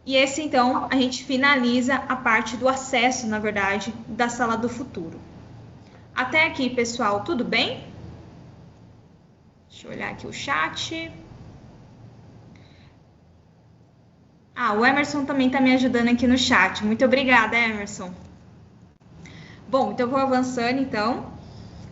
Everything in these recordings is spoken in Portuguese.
E esse, então, a gente finaliza a parte do acesso, na verdade, da sala do futuro. Até aqui, pessoal, tudo bem? Deixa eu olhar aqui o chat. O Emerson também está me ajudando aqui no chat. Muito obrigada, Emerson. Bom, então eu vou avançando, então.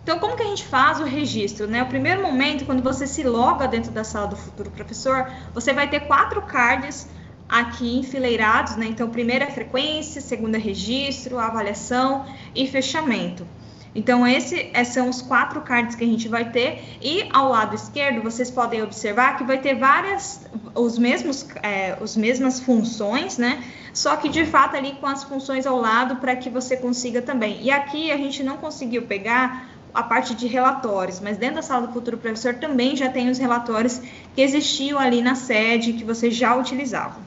Então, como que a gente faz o registro, né? O primeiro momento, quando você se loga dentro da sala do futuro professor, você vai ter 4 cards aqui enfileirados, né? Então, primeira é frequência, segunda é registro, avaliação e fechamento. Então, esses são os 4 cards que a gente vai ter. E ao lado esquerdo, vocês podem observar que vai ter as mesmas funções, né? Só que, de fato, ali com as funções ao lado para que você consiga também. E aqui a gente não conseguiu pegar a parte de relatórios, mas dentro da sala do futuro professor também já tem os relatórios que existiam ali na sede, que você já utilizava.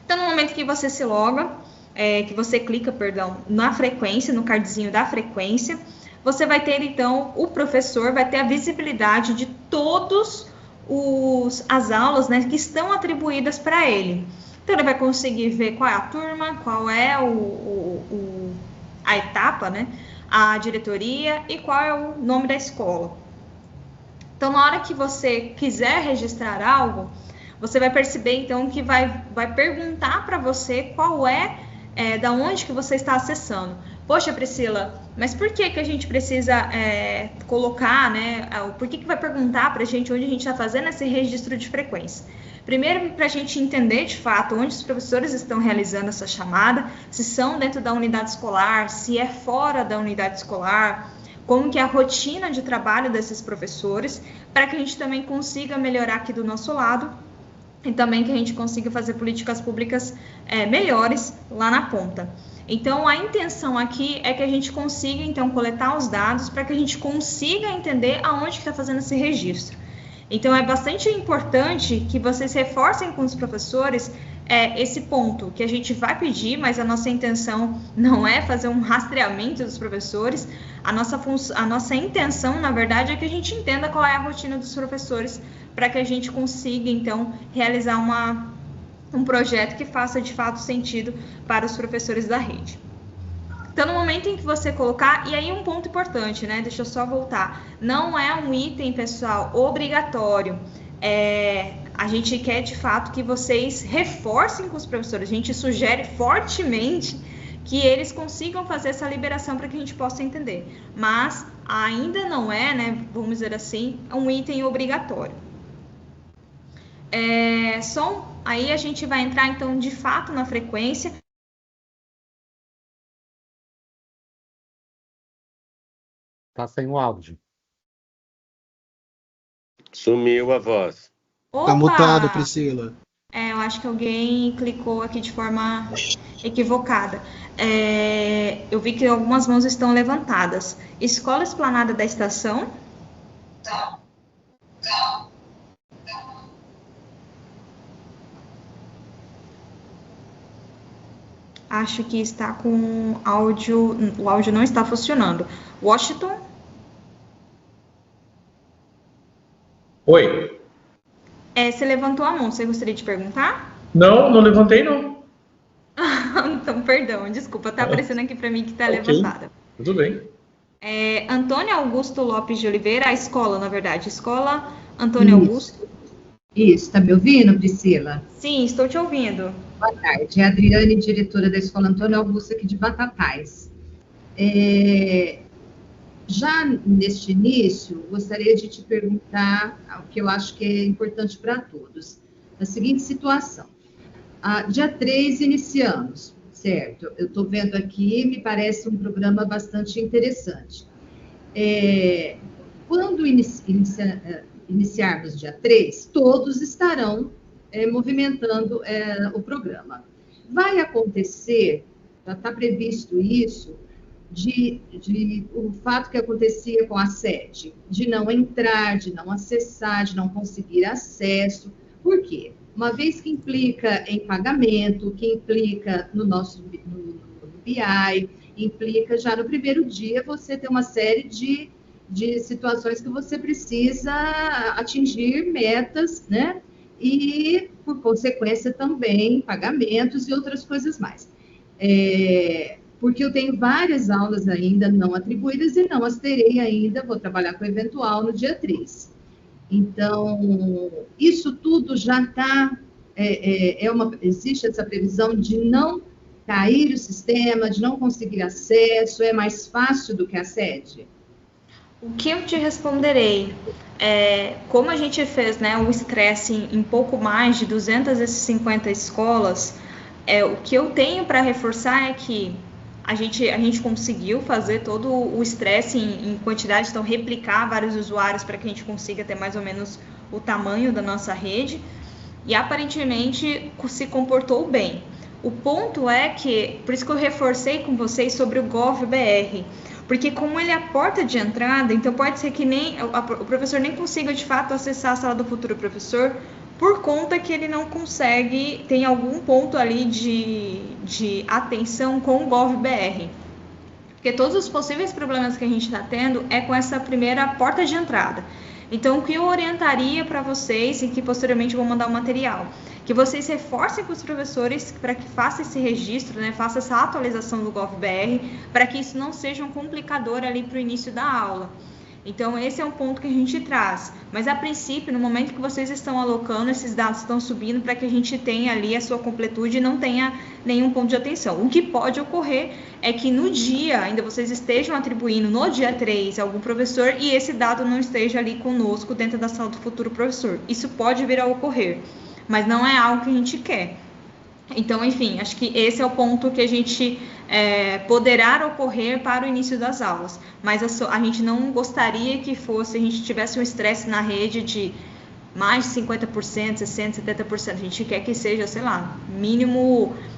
Então, no momento que você se loga, que você clica, na frequência, no cardzinho da frequência, você vai ter, então, o professor vai ter a visibilidade de todas as aulas, né, que estão atribuídas para ele. Então, ele vai conseguir ver qual é a turma, qual é a etapa, né, a diretoria e qual é o nome da escola. Então, na hora que você quiser registrar algo, você vai perceber, então, que vai perguntar para você qual da onde que você está acessando. Poxa, Priscila, mas por que a gente precisa colocar, né? Por que vai perguntar para a gente onde a gente está fazendo esse registro de frequência? Primeiro, para a gente entender, de fato, onde os professores estão realizando essa chamada, se são dentro da unidade escolar, se é fora da unidade escolar, como que é a rotina de trabalho desses professores, para que a gente também consiga melhorar aqui do nosso lado e também que a gente consiga fazer políticas públicas melhores lá na ponta. Então, a intenção aqui é que a gente consiga, então, coletar os dados para que a gente consiga entender aonde está fazendo esse registro. Então, é bastante importante que vocês reforcem com os professores esse ponto que a gente vai pedir, mas a nossa intenção não é fazer um rastreamento dos professores. A nossa intenção, na verdade, é que a gente entenda qual é a rotina dos professores para que a gente consiga, então, realizar um projeto que faça, de fato, sentido para os professores da rede. Então, no momento em que você colocar, e aí um ponto importante, né? Deixa eu só voltar. Não é um item, pessoal, obrigatório. A gente quer, de fato, que vocês reforcem com os professores. A gente sugere fortemente que eles consigam fazer essa liberação para que a gente possa entender. Mas ainda não é, né? Vamos dizer assim, um item obrigatório. Aí a gente vai entrar, então, de fato, na frequência. Tá sem o áudio. Sumiu a voz. Opa! Tá mutado, Priscila. Eu acho que alguém clicou aqui de forma equivocada. Eu vi que algumas mãos estão levantadas. Escola Esplanada da Estação. Acho que está com áudio. O áudio não está funcionando. Washington? Oi. Você levantou a mão, você gostaria de perguntar? Não levantei, não. Então, perdão, desculpa, tá aparecendo aqui para mim que tá Okay. levantada. Tudo bem. Antônio Augusto Lopes de Oliveira, a escola, na verdade. Escola Antônio Augusto. Isso, tá me ouvindo, Priscila? Sim, estou te ouvindo. Boa tarde, é a Adriane, diretora da Escola Antônio Augusto, aqui de Batatais. Já neste início, gostaria de te perguntar o que eu acho que é importante para todos. A seguinte situação. Dia 3 iniciamos, certo? Eu estou vendo aqui, me parece um programa bastante interessante. Quando iniciarmos dia 3, todos estarão movimentando o programa. Vai acontecer, já está previsto isso, o fato que acontecia com a sede, de não entrar, de não acessar, de não conseguir acesso. Por quê? Uma vez que implica em pagamento, que implica no nosso BI, implica já no primeiro dia você ter uma série de situações que você precisa atingir metas, né? e, por consequência, também pagamentos e outras coisas mais. Porque eu tenho várias aulas ainda não atribuídas e não as terei ainda, vou trabalhar com o eventual no dia 3. Então, isso tudo já está, existe essa previsão de não cair o sistema, de não conseguir acesso, é mais fácil do que a sede? O que eu te responderei como a gente fez, né, o estresse em pouco mais de 250 escolas, o que eu tenho para reforçar é que a gente conseguiu fazer todo o estresse em quantidade, então replicar vários usuários para que a gente consiga ter mais ou menos o tamanho da nossa rede, e aparentemente se comportou bem. O ponto é que, por isso que eu reforcei com vocês sobre o GovBR, porque como ele é a porta de entrada, então pode ser que nem o professor nem consiga de fato acessar a sala do futuro professor, por conta que ele não consegue, tem algum ponto ali de atenção com o GovBR. Porque todos os possíveis problemas que a gente está tendo é com essa primeira porta de entrada. Então, o que eu orientaria para vocês, e que posteriormente eu vou mandar o material, que vocês reforcem com os professores para que faça esse registro, né, faça essa atualização do GovBR, para que isso não seja um complicador ali para o início da aula. Então, esse é um ponto que a gente traz. Mas, a princípio, no momento que vocês estão alocando, esses dados estão subindo para que a gente tenha ali a sua completude e não tenha nenhum ponto de atenção. O que pode ocorrer é que no dia, ainda vocês estejam atribuindo no dia 3 algum professor e esse dado não esteja ali conosco dentro da sala do futuro professor. Isso pode vir a ocorrer, mas não é algo que a gente quer. Então, enfim, acho que esse é o ponto que a gente poderá ocorrer para o início das aulas. Mas a gente não gostaria que fosse, a gente tivesse um estresse na rede de mais de 50%, 60%, 70%. A gente quer que seja, sei lá,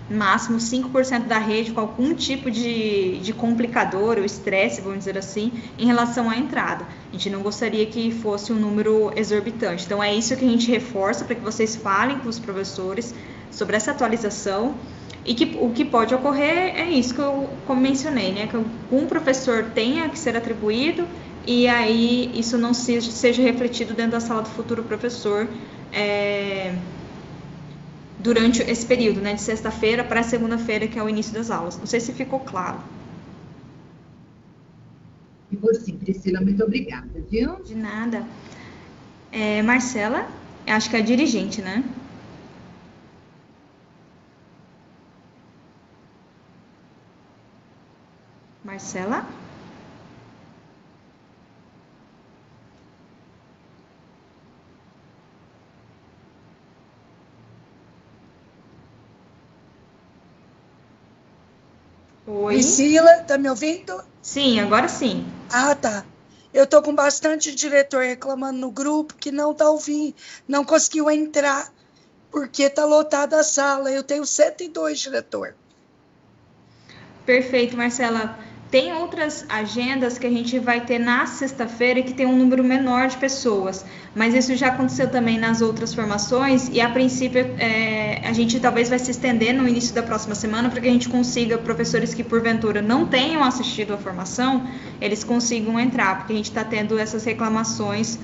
máximo 5% da rede com algum tipo de complicador ou estresse, vamos dizer assim, em relação à entrada. A gente não gostaria que fosse um número exorbitante. Então, é isso que a gente reforça para que vocês falem com os professores sobre essa atualização, e que o que pode ocorrer é isso que eu mencionei, né? Que um professor tenha que ser atribuído e aí isso não seja refletido dentro da sala do futuro professor durante esse período, né? De sexta-feira para segunda-feira, que é o início das aulas. Não sei se ficou claro. Ficou sim, Priscila, muito obrigada, viu? De nada. Marcela, acho que é a dirigente, né? Marcela? Oi? Priscila, tá me ouvindo? Sim, agora sim. Ah, tá. Eu tô com bastante diretor reclamando no grupo que não tá ouvindo, não conseguiu entrar, porque tá lotada a sala. Eu tenho 102 diretor. Perfeito, Marcela. Tem outras agendas que a gente vai ter na sexta-feira que tem um número menor de pessoas, mas isso já aconteceu também nas outras formações e, a princípio, a gente talvez vai se estender no início da próxima semana para que a gente consiga, professores que porventura não tenham assistido a formação, eles consigam entrar, porque a gente está tendo essas reclamações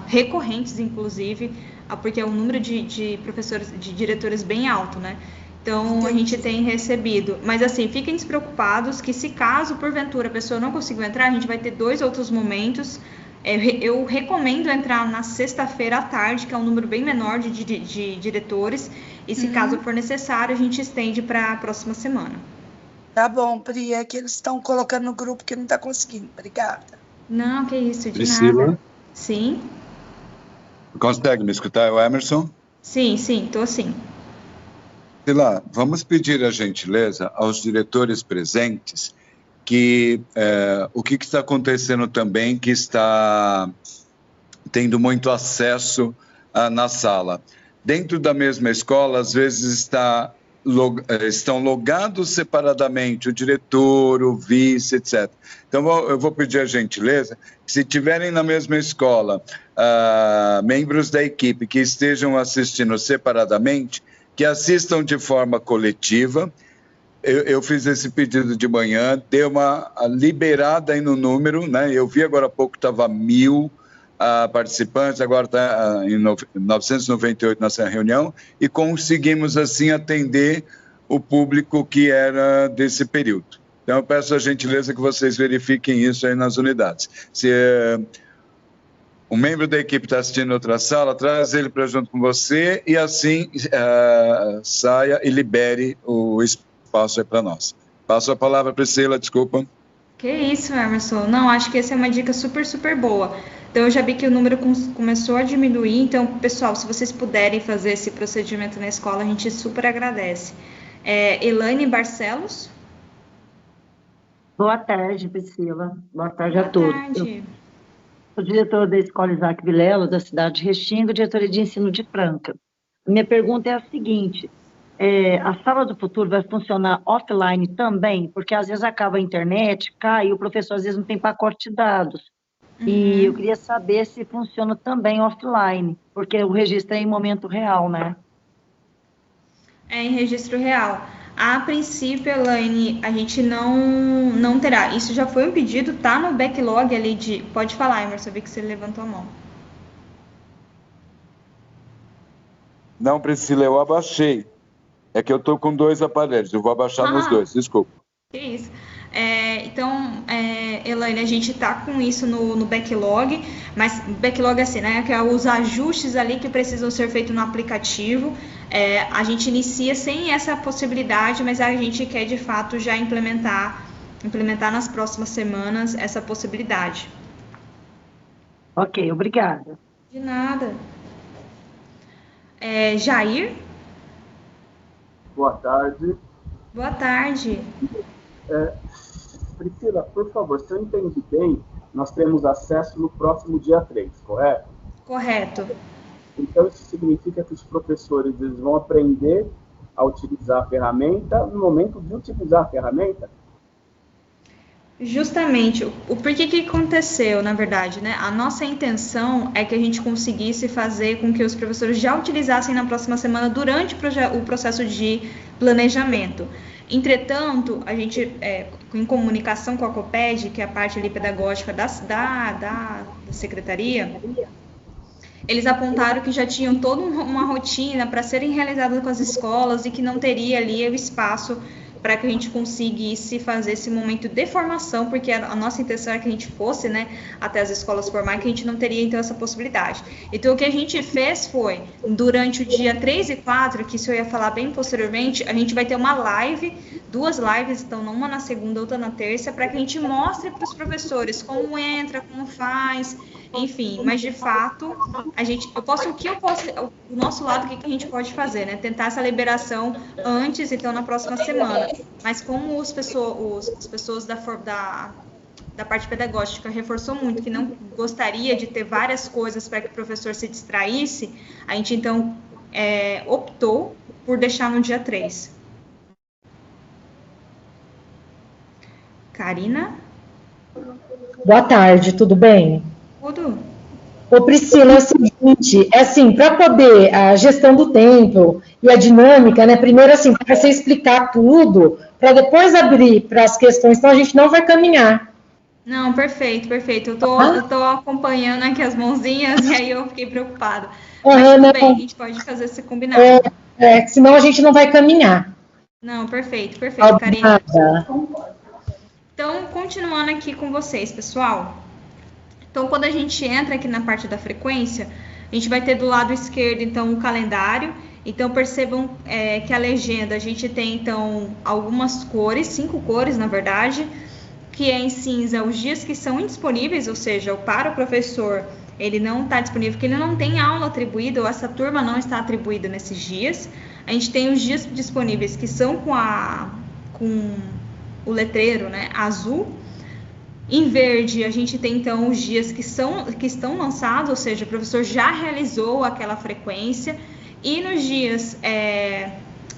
recorrentes, inclusive, porque é um número de professores, de diretores bem alto, né? Então, a gente tem recebido. Mas, assim, fiquem despreocupados que se caso, porventura, a pessoa não conseguiu entrar, a gente vai ter 2 outros momentos. Eu recomendo entrar na sexta-feira à tarde, que é um número bem menor de diretores. E, se caso for necessário, a gente estende para a próxima semana. Tá bom, Pri, é que eles estão colocando no grupo que não está conseguindo. Obrigada. Não, que isso, de Priscila? nada. Sim? Consegue me escutar, o Emerson? Sim, estou sim. Priscila, vamos pedir a gentileza aos diretores presentes que o que está acontecendo também, que está tendo muito acesso na sala. Dentro da mesma escola, às vezes estão logados separadamente o diretor, o vice, etc. Então, eu vou pedir a gentileza que, se tiverem na mesma escola membros da equipe que estejam assistindo separadamente, que assistam de forma coletiva. Eu fiz esse pedido de manhã, deu uma liberada aí no número, né? Eu vi agora há pouco, estava 1000, participantes, agora está em 998 nessa reunião, e conseguimos, assim, atender o público que era desse período. Então, eu peço a gentileza que vocês verifiquem isso aí nas unidades. Se um membro da equipe está assistindo em outra sala, traz ele para junto com você e, assim, saia e libere o espaço aí para nós. Passo a palavra, Priscila, desculpa. Que isso, Emerson. Não, acho que essa é uma dica super, super boa. Então, eu já vi que o número começou a diminuir. Então, pessoal, se vocês puderem fazer esse procedimento na escola, a gente super agradece. Elaine Barcelos. Boa tarde, Priscila. Boa tarde a todos. Boa tarde. Eu sou diretora da Escola Isaac Vilela, da cidade de Restinga, diretoria de ensino de Franca. Minha pergunta é a seguinte: a sala do futuro vai funcionar offline também? Porque às vezes acaba a internet, cai, e o professor às vezes não tem pacote de dados. E eu queria saber se funciona também offline, porque o registro é em momento real, né? É em registro real. A princípio, Elaine, a gente não terá. Isso já foi um pedido, tá no backlog ali de... Pode falar, Emerson, eu vi que você levantou a mão. Não, Priscila, eu abaixei. É que eu estou com 2 aparelhos, eu vou abaixar nos 2, desculpa. Que isso. Então, Elaine, a gente tá com isso no backlog, mas backlog assim, né, que é os ajustes ali que precisam ser feitos no aplicativo. A gente inicia sem essa possibilidade, mas a gente quer, de fato, já implementar nas próximas semanas essa possibilidade. Ok, obrigada. De nada. Jair? Boa tarde. Boa tarde. Priscila, por favor, se eu entendi bem, nós temos acesso no próximo dia 3, correto? Correto. Então, isso significa que os professores eles vão aprender a utilizar a ferramenta no momento de utilizar a ferramenta? Justamente, o porquê que aconteceu, na verdade, né? A nossa intenção é que a gente conseguisse fazer com que os professores já utilizassem na próxima semana durante o processo de planejamento. Entretanto, a gente, em comunicação com a COPED, que é a parte ali pedagógica da secretaria, eles apontaram que já tinham toda uma rotina para serem realizadas com as escolas e que não teria ali o espaço para que a gente conseguisse fazer esse momento de formação, porque a nossa intenção era que a gente fosse, né, até as escolas formais, que a gente não teria, então, essa possibilidade. Então, o que a gente fez foi, durante o dia 3 e 4, que isso eu ia falar bem posteriormente, a gente vai ter uma live, 2 lives, então, uma na segunda, outra na terça, para que a gente mostre para os professores como entra, como faz, enfim, mas de fato, o nosso lado, o que a gente pode fazer, né? Tentar essa liberação antes, então, na próxima semana. Mas como as pessoas da parte pedagógica reforçou muito que não gostaria de ter várias coisas para que o professor se distraísse, a gente, então, optou por deixar no dia 3. Karina? Boa tarde, tudo bem? Tudo. Ô, Priscila, é o seguinte, para poder a gestão do tempo e a dinâmica, né, primeiro, para você explicar tudo, para depois abrir para as questões, então a gente não vai caminhar. Não, perfeito. Eu tô acompanhando aqui as mãozinhas e aí eu fiquei preocupada. Mas tudo bem, a gente pode fazer esse combinado. Senão a gente não vai caminhar. Não, perfeito, Karina. Então, continuando aqui com vocês, pessoal. Então, quando a gente entra aqui na parte da frequência, a gente vai ter do lado esquerdo, então, o calendário. Então, percebam que a legenda, a gente tem, então, algumas cores, 5 cores, na verdade, que é em cinza os dias que são indisponíveis, ou seja, para o professor, ele não está disponível, porque ele não tem aula atribuída, ou essa turma não está atribuída nesses dias. A gente tem os dias disponíveis que são com o letreiro, né, azul. Em verde, a gente tem, então, os dias que estão lançados, ou seja, o professor já realizou aquela frequência. E nos dias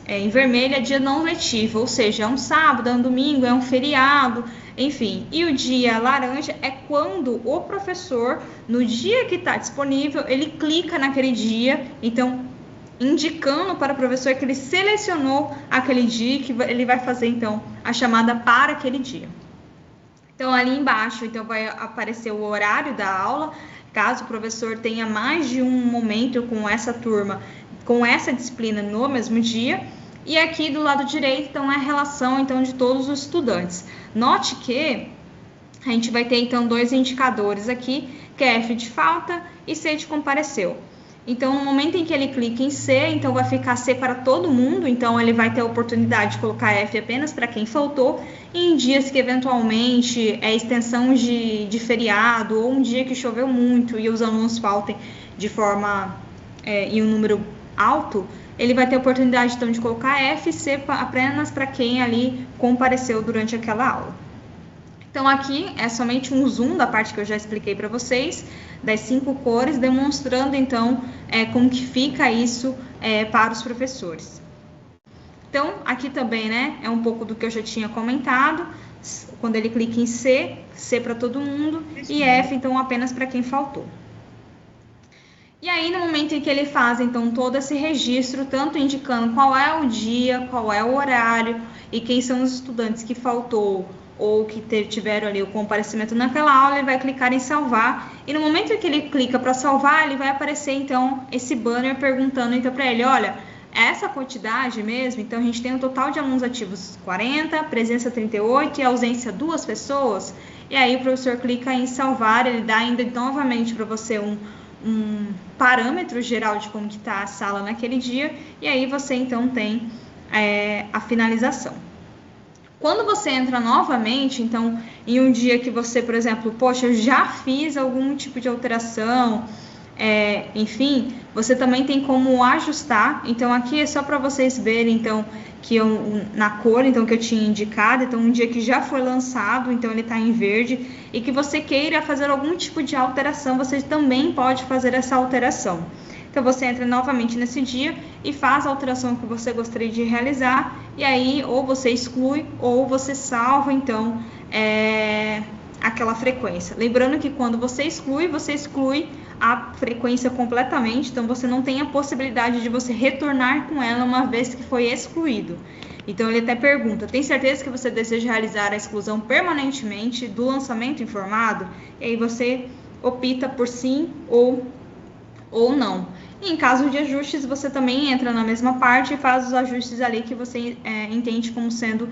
em vermelho é dia não letivo, ou seja, é um sábado, é um domingo, é um feriado, enfim. E o dia laranja é quando o professor, no dia que está disponível, ele clica naquele dia, então, indicando para o professor que ele selecionou aquele dia, que ele vai fazer, então, a chamada para aquele dia. Então, ali embaixo, então, vai aparecer o horário da aula, caso o professor tenha mais de um momento com essa turma, com essa disciplina no mesmo dia. E aqui do lado direito, então, é a relação então, de todos os estudantes. Note que a gente vai ter, então, 2 indicadores aqui, que é F de falta e C de compareceu. Então, no momento em que ele clica em C, então vai ficar C para todo mundo, então ele vai ter a oportunidade de colocar F apenas para quem faltou, e em dias que eventualmente é extensão de feriado, ou um dia que choveu muito e os alunos faltem de forma em um número alto, ele vai ter a oportunidade, então, de colocar F e C apenas para quem ali compareceu durante aquela aula. Então, aqui é somente um zoom da parte que eu já expliquei para vocês, das 5 cores, demonstrando, então, como que fica isso para os professores. Então, aqui também, né, é um pouco do que eu já tinha comentado, quando ele clica em C, C para todo mundo, e F, então, apenas para quem faltou. E aí, no momento em que ele faz, então, todo esse registro, tanto indicando qual é o dia, qual é o horário, e quem são os estudantes que faltou, ou que tiveram ali o comparecimento naquela aula, ele vai clicar em salvar, e no momento em que ele clica para salvar, ele vai aparecer, então, esse banner perguntando, então, para ele, olha, essa quantidade mesmo, então, a gente tem um total de alunos ativos 40, presença 38 e ausência 2 pessoas, e aí o professor clica em salvar, ele dá ainda novamente para você um parâmetro geral de como que está a sala naquele dia, e aí você, então, tem a finalização. Quando você entra novamente, então, em um dia que você, por exemplo, poxa, eu já fiz algum tipo de alteração, enfim, você também tem como ajustar. Então, aqui é só para vocês verem, então, que na cor, então, que eu tinha indicado, então, um dia que já foi lançado, então, ele está em verde, e que você queira fazer algum tipo de alteração, você também pode fazer essa alteração. Então, você entra novamente nesse dia e faz a alteração que você gostaria de realizar, e aí, ou você exclui, ou você salva, então, aquela frequência. Lembrando que quando você exclui a frequência completamente, então você não tem a possibilidade de você retornar com ela uma vez que foi excluído. Então, ele até pergunta, tem certeza que você deseja realizar a exclusão permanentemente do lançamento informado? E aí você opta por sim ou não. E em caso de ajustes, você também entra na mesma parte e faz os ajustes ali que você entende como sendo